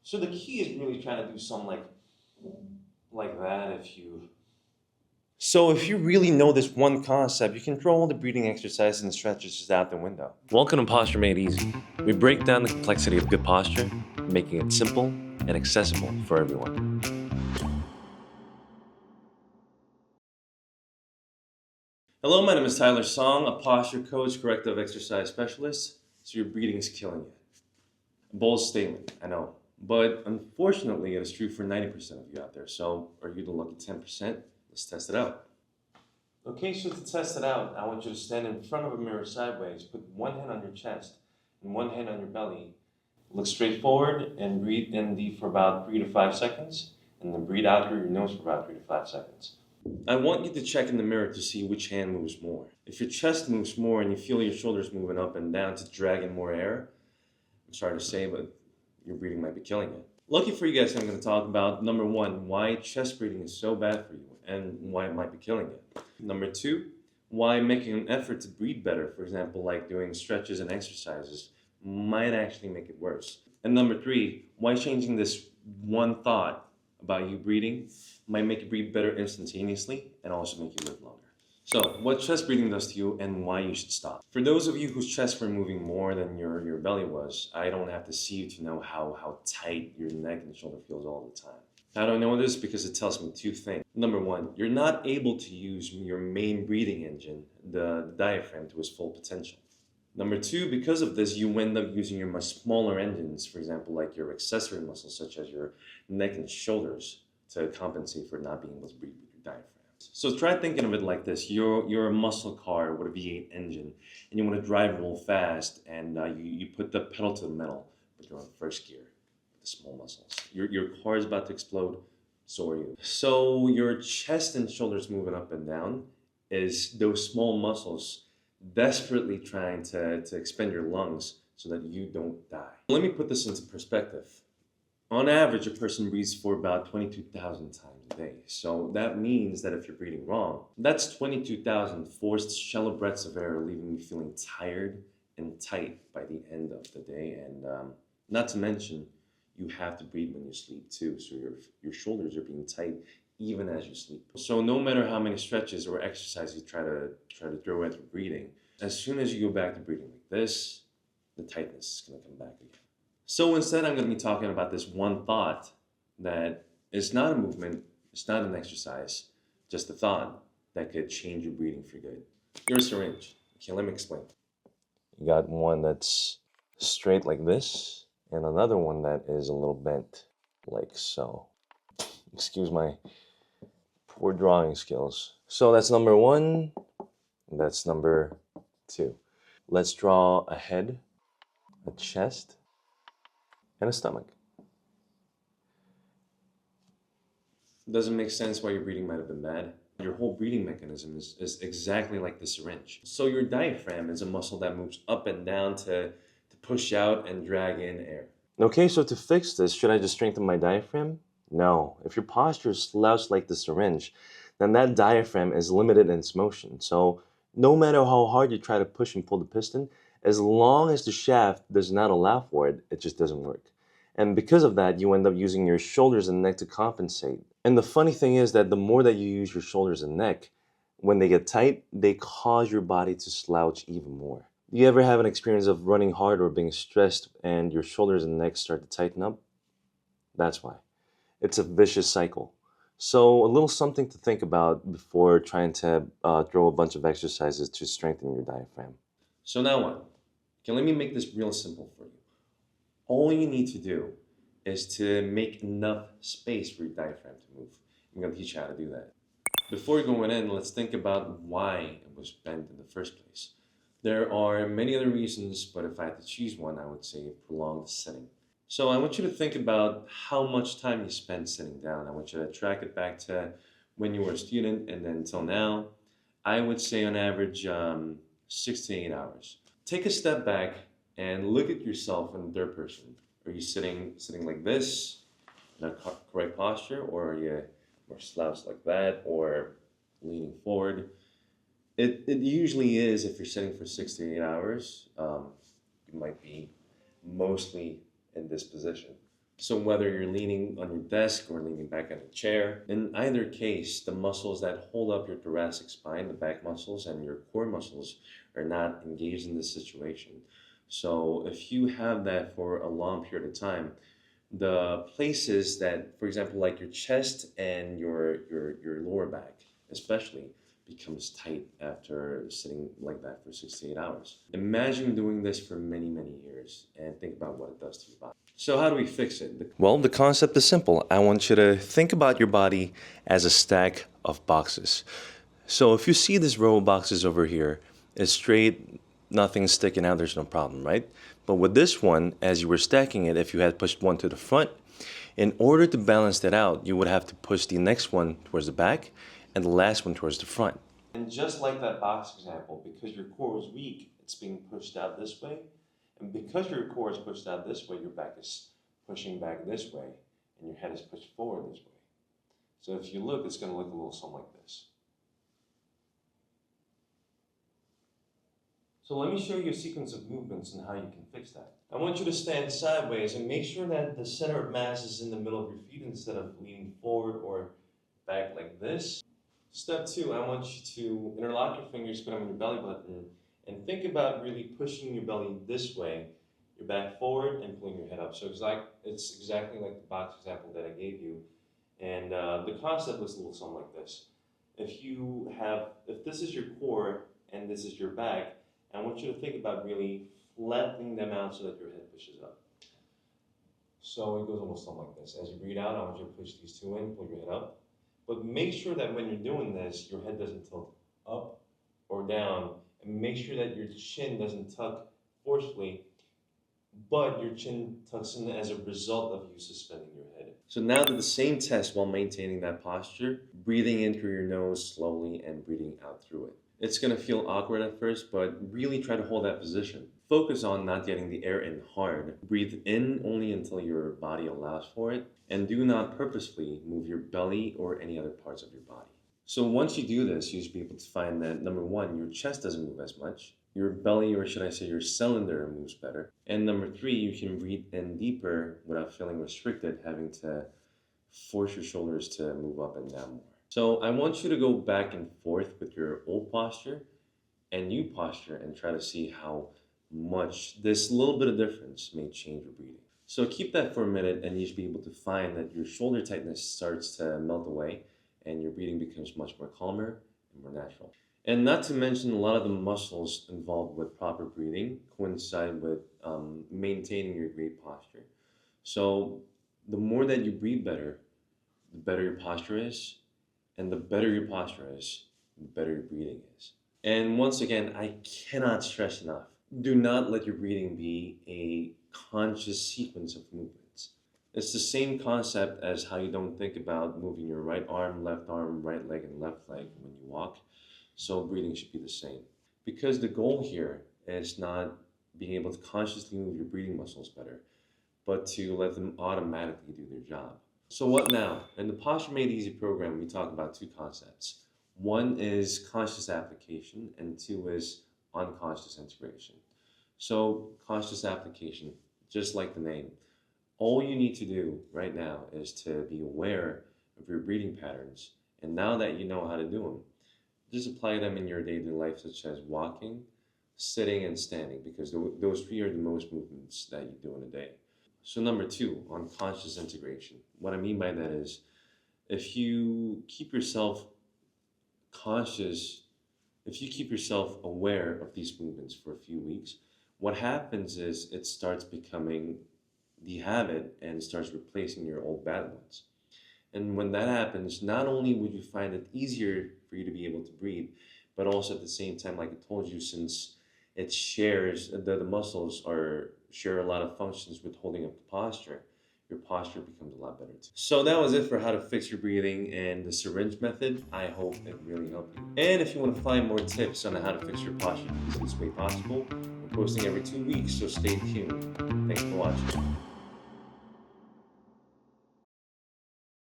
So the key is really trying to do something like that So if you really know this one concept, you can throw all the breathing exercises and stretches out the window. Welcome to Posture Made Easy. We break down the complexity of good posture, making it simple and accessible for everyone. Hello, my name is Tyler Song, a posture coach, corrective exercise specialist. So your breathing is killing you. A bold statement, I know. But unfortunately, it is true for 90% of you out there. So are you the lucky 10%? Let's test it out. Okay, so to test it out, I want you to stand in front of a mirror sideways, put one hand on your chest and one hand on your belly. Look straight forward and breathe in deep for about 3 to 5 seconds, and then breathe out through your nose for about 3 to 5 seconds. I want you to check in the mirror to see which hand moves more. If your chest moves more and you feel your shoulders moving up and down to drag in more air, I'm sorry to say, but your breathing might be killing you. Lucky for you guys, I'm going to talk about number 1, why chest breathing is so bad for you and why it might be killing you. Number 2, why making an effort to breathe better, for example, like doing stretches and exercises, might actually make it worse. And number 3, why changing this one thought about you breathing might make you breathe better instantaneously and also make you live longer. So, what chest breathing does to you and why you should stop. For those of you whose chests were moving more than your belly was, I don't have to see you to know how tight your neck and shoulder feels all the time. How do I know this? Because it tells me 2 things. Number 1, you're not able to use your main breathing engine, the diaphragm, to its full potential. Number 2, because of this, you end up using your much smaller engines, for example, like your accessory muscles, such as your neck and shoulders, to compensate for not being able to breathe with your diaphragm. So try thinking of it like this. You're a muscle car with a V8 engine, and you want to drive real fast, and you put the pedal to the metal, but you're on first gear with the small muscles. Your car is about to explode, so are you. So your chest and shoulders moving up and down is those small muscles desperately trying to expand your lungs so that you don't die. Let me put this into perspective. On average, a person breathes for about 22,000 times a day. So that means that if you're breathing wrong, that's 22,000 forced shallow breaths of air, leaving you feeling tired and tight by the end of the day. And not to mention, you have to breathe when you sleep too. So your shoulders are being tight even as you sleep. So no matter how many stretches or exercises you try to throw at your breathing, as soon as you go back to breathing like this, the tightness is going to come back again. So instead, I'm going to be talking about this one thought that is not a movement, it's not an exercise, just a thought that could change your breathing for good. You're a syringe. Okay, let me explain. You got one that's straight like this, and another one that is a little bent like so. Excuse my poor drawing skills. So that's number 1, that's number 2. Let's draw a head, a chest, and a stomach. Doesn't make sense why your breathing might have been bad. Your whole breathing mechanism is exactly like the syringe. So your diaphragm is a muscle that moves up and down to push out and drag in air. Okay, so to fix this, should I just strengthen my diaphragm? No. If your posture is slouched like the syringe, then that diaphragm is limited in its motion. So no matter how hard you try to push and pull the piston, as long as the shaft does not allow for it, it just doesn't work. And because of that, you end up using your shoulders and neck to compensate. And the funny thing is that the more that you use your shoulders and neck, when they get tight, they cause your body to slouch even more. Do you ever have an experience of running hard or being stressed and your shoulders and neck start to tighten up? That's why. It's a vicious cycle. So a little something to think about before trying to throw a bunch of exercises to strengthen your diaphragm. So now what? Okay, let me make this real simple for you. All you need to do is to make enough space for your diaphragm to move. I'm going to teach you how to do that. Before going in, let's think about why it was bent in the first place. There are many other reasons, but if I had to choose one, I would say prolonged sitting. So I want you to think about how much time you spent sitting down. I want you to track it back to when you were a student and then until now. I would say on average 6 to 8 hours. Take a step back and look at yourself in the third person. Are you sitting like this in a correct posture, or are you more slouched like that, or leaning forward? It usually is, if you're sitting for 6 to 8 hours, you might be mostly in this position. So whether you're leaning on your desk or leaning back on a chair, in either case, the muscles that hold up your thoracic spine, the back muscles and your core muscles, are not engaged in this situation. So if you have that for a long period of time, the places that, for example, like your chest and your lower back, especially, becomes tight after sitting like that for 6 to 8 hours. Imagine doing this for many, many years and think about what it does to your body. So how do we fix it? Well, the concept is simple. I want you to think about your body as a stack of boxes. So if you see this row of boxes over here, it's straight, nothing's sticking out, there's no problem, right? But with this one, as you were stacking it, if you had pushed one to the front, in order to balance that out, you would have to push the next one towards the back and the last one towards the front. And just like that box example, because your core was weak, it's being pushed out this way. And because your core is pushed out this way, your back is pushing back this way, and your head is pushed forward this way. So if you look, it's going to look a little something like this. So let me show you a sequence of movements and how you can fix that. I want you to stand sideways and make sure that the center of mass is in the middle of your feet instead of leaning forward or back like this. Step 2, I want you to interlock your fingers, put them on your belly button, and think about really pushing your belly this way, your back forward, and pulling your head up. So it's exactly like the box example that I gave you. And the concept looks a little something like this. If this is your core and this is your back, I want you to think about really flattening them out so that your head pushes up. So it goes almost something like this. As you breathe out, I want you to push these two in, pull your head up. But make sure that when you're doing this, your head doesn't tilt up or down. And make sure that your chin doesn't tuck forcefully, but your chin tucks in as a result of you suspending your head. So now do the same test while maintaining that posture, breathing in through your nose slowly and breathing out through it. It's going to feel awkward at first, but really try to hold that position. Focus on not getting the air in hard. Breathe in only until your body allows for it, and do not purposefully move your belly or any other parts of your body. So once you do this, you should be able to find that, number 1, your chest doesn't move as much, your belly, or should I say your cylinder, moves better, and number 3, you can breathe in deeper without feeling restricted, having to force your shoulders to move up and down more. So I want you to go back and forth with your old posture and new posture and try to see how much this little bit of difference may change your breathing. So keep that for a minute and you should be able to find that your shoulder tightness starts to melt away and your breathing becomes much more calmer and more natural. And not to mention, a lot of the muscles involved with proper breathing coincide with maintaining your great posture. So the more that you breathe better, the better your posture is. And the better your posture is, the better your breathing is. And once again, I cannot stress enough, do not let your breathing be a conscious sequence of movements. It's the same concept as how you don't think about moving your right arm, right leg, and left leg when you walk. So breathing should be the same. Because the goal here is not being able to consciously move your breathing muscles better, but to let them automatically do their job. So what now? In the Posture Made Easy program, we talk about 2 concepts. 1 is conscious application, and 2 is unconscious integration. So conscious application, just like the name, all you need to do right now is to be aware of your breathing patterns, and now that you know how to do them, just apply them in your daily life, such as walking, sitting, and standing, because those 3 are the most movements that you do in a day. So number 2, on conscious integration. What I mean by that is, if you keep yourself conscious, if you keep yourself aware of these movements for a few weeks, what happens is it starts becoming the habit and starts replacing your old bad ones. And when that happens, not only would you find it easier for you to be able to breathe, but also at the same time, like I told you, since it shares, the muscles share a lot of functions with holding up the posture, your posture becomes a lot better too. So that was it for how to fix your breathing and the syringe method. I hope it really helped you. And if you want to find more tips on how to fix your posture the easiest way possible, we're posting every 2 weeks, so stay tuned. Thanks for watching.